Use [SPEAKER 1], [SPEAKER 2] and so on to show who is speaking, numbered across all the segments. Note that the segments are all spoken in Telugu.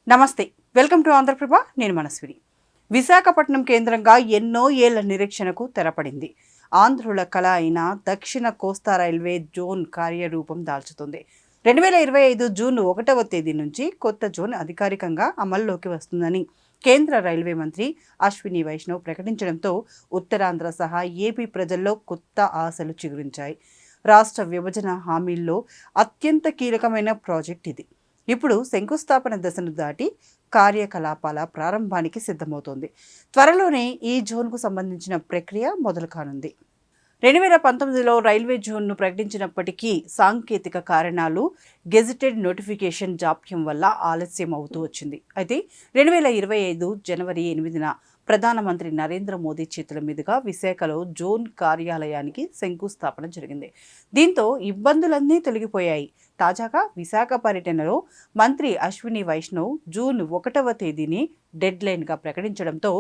[SPEAKER 1] నమస్తే, వెల్కమ్ టు ఆంధ్రప్రభ. నేను మనస్విని. విశాఖపట్నం కేంద్రంగా ఎన్నో ఏళ్ల నిరీక్షణకు తెరపడింది. ఆంధ్రుల కళ అయిన దక్షిణ కోస్తా రైల్వే జోన్ కార్యరూపం దాల్చుతుంది. 2025 జూన్ 1వ తేదీ నుంచి కొత్త జోన్ అధికారికంగా అమల్లోకి వస్తుందని కేంద్ర రైల్వే మంత్రి అశ్విని వైష్ణవ్ ప్రకటించడంతో ఉత్తరాంధ్ర సహా ఏపీ ప్రజల్లో కొత్త ఆశలు చిగురించాయి. రాష్ట్ర విభజన హామీల్లో అత్యంత కీలకమైన ప్రాజెక్ట్ ఇది. ఇప్పుడు శంకుస్థాపన దశను దాటి కార్యకలాపాల ప్రారంభానికి సిద్ధమవుతోంది. త్వరలోనే ఈ జోన్కు సంబంధించిన ప్రక్రియ మొదలు కానుంది. 2019లో రైల్వే జోన్ను ప్రకటించినప్పటికీ సాంకేతిక కారణాలు, గెజిటెడ్ నోటిఫికేషన్ జాప్యం వల్ల ఆలస్యం అవుతూ వచ్చింది. అయితే 2025 జనవరి 8న ప్రధానమంత్రి నరేంద్ర మోదీ చేతుల మీదుగా విశాఖలో జోన్ కార్యాలయానికి శంకుస్థాపన జరిగింది. దీంతో ఇబ్బందులన్నీ తొలగిపోయాయి. తాజాగా విశాఖ పర్యటనలో మంత్రి అశ్విని వైష్ణవ్ జూన్ 1వ తేదీని డెడ్లైన్గా ప్రకటించడంతో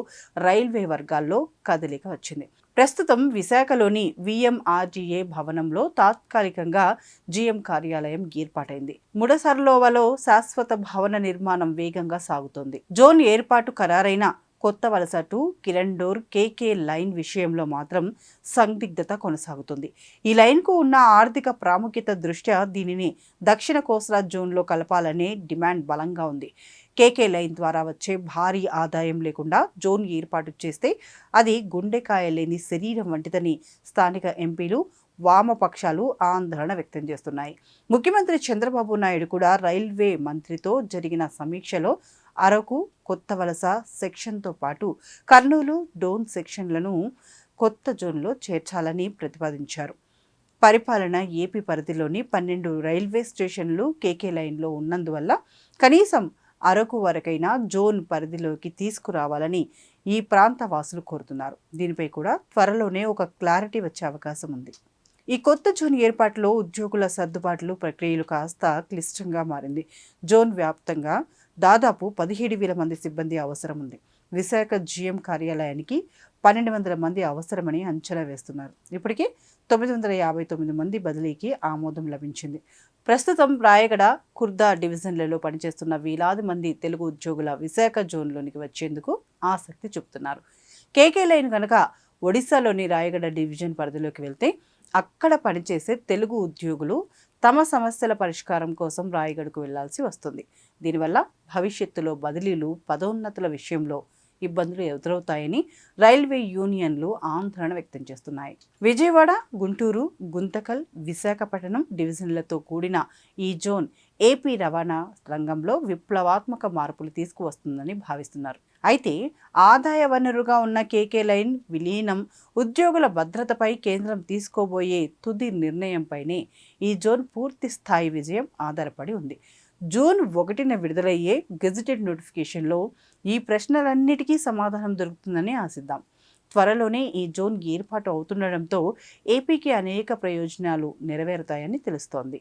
[SPEAKER 1] రైల్వే వర్గాల్లో కదలిక వచ్చింది. ప్రస్తుతం విశాఖలోని విఎంఆర్డీఏ భవనంలో తాత్కాలికంగా జీఎం కార్యాలయం ఏర్పాటైంది. ముడసర్లోవలో శాశ్వత భవన నిర్మాణం వేగంగా సాగుతోంది. జోన్ ఏర్పాటు ఖరారైన కొత్త వలస టు కిరండోర్ కేకే లైన్ విషయంలో మాత్రం సందిగ్ధత కొనసాగుతుంది. ఈ లైన్కు ఉన్న ఆర్థిక ప్రాముఖ్యత దృష్ట్యా దీనిని దక్షిణ కోస్తా జోన్లో కలపాలనే డిమాండ్ బలంగా ఉంది. కేకే లైన్ ద్వారా వచ్చే భారీ ఆదాయం లేకుండా జోన్ ఏర్పాటు చేస్తే అది గుండెకాయ లేని శరీరం వంటిదని స్థానిక ఎంపీలు, వామపక్షాలు ఆందోళన వ్యక్తం చేస్తున్నాయి. ముఖ్యమంత్రి చంద్రబాబు నాయుడు కూడా రైల్వే మంత్రితో జరిగిన సమీక్షలో అరకు, కొత్త వలస సెక్షన్తో పాటు కర్నూలు, డోన్ సెక్షన్లను కొత్త జోన్లో చేర్చాలని ప్రతిపాదించారు. పరిపాలన ఏపీ పరిధిలోని 12 రైల్వే స్టేషన్లు కేకే లైన్లో ఉన్నందువల్ల కనీసం అరకు వరకైనా జోన్ పరిధిలోకి తీసుకురావాలని ఈ ప్రాంత వాసులు కోరుతున్నారు. దీనిపై కూడా త్వరలోనే ఒక క్లారిటీ వచ్చే అవకాశం ఉంది. ఈ కొత్త జోన్ ఏర్పాటులో ఉద్యోగుల సర్దుబాట్లు ప్రక్రియలు కాస్త క్లిష్టంగా మారింది. జోన్ వ్యాప్తంగా దాదాపు 17,000 మంది సిబ్బంది అవసరం ఉంది. విశాఖ జీఎం కార్యాలయానికి 1,200 మంది అవసరమని అంచనా వేస్తున్నారు. ఇప్పటికే 959 మంది బదిలీకి ఆమోదం లభించింది. ప్రస్తుతం రాయగడ, కుర్దా డివిజన్లలో పనిచేస్తున్న వేలాది మంది తెలుగు ఉద్యోగుల విశాఖ జోన్లోనికి వచ్చేందుకు ఆసక్తి చూపుతున్నారు. కేకే లైన్ కనుక ఒడిశాలోని రాయగడ డివిజన్ పరిధిలోకి వెళ్తే అక్కడ పనిచేసే తెలుగు ఉద్యోగులు తమ సమస్యల పరిష్కారం కోసం రాయగడకు వెళ్లాల్సి వస్తుంది. దీనివల్ల భవిష్యత్తులో బదిలీలు, పదోన్నతుల విషయంలో ఇబ్బందులు ఎదురవుతాయని రైల్వే యూనియన్లు ఆందోళన వ్యక్తం చేస్తున్నాయి. విజయవాడ, గుంటూరు, గుంతకల్, విశాఖపట్నం డివిజన్లతో కూడిన ఈ జోన్ ఏపీ రవాణా రంగంలో విప్లవాత్మక మార్పులు తీసుకువస్తుందని భావిస్తున్నారు. అయితే ఆదాయ వనరుగా ఉన్న కేకే లైన్ విలీనం, ఉద్యోగుల భద్రతపై కేంద్రం తీసుకోబోయే తుది నిర్ణయంపైనే ఈ జోన్ పూర్తి స్థాయి విజయం ఆధారపడి ఉంది. జూన్ 1న విడుదలయ్యే గెజిటెడ్ నోటిఫికేషన్లో ఈ ప్రశ్నలన్నిటికీ సమాధానం దొరుకుతుందని ఆశిద్దాం. త్వరలోనే ఈ జోన్ ఏర్పాటు అవుతుండడంతో ఏపీకి అనేక ప్రయోజనాలు నెరవేరుతాయని తెలుస్తోంది.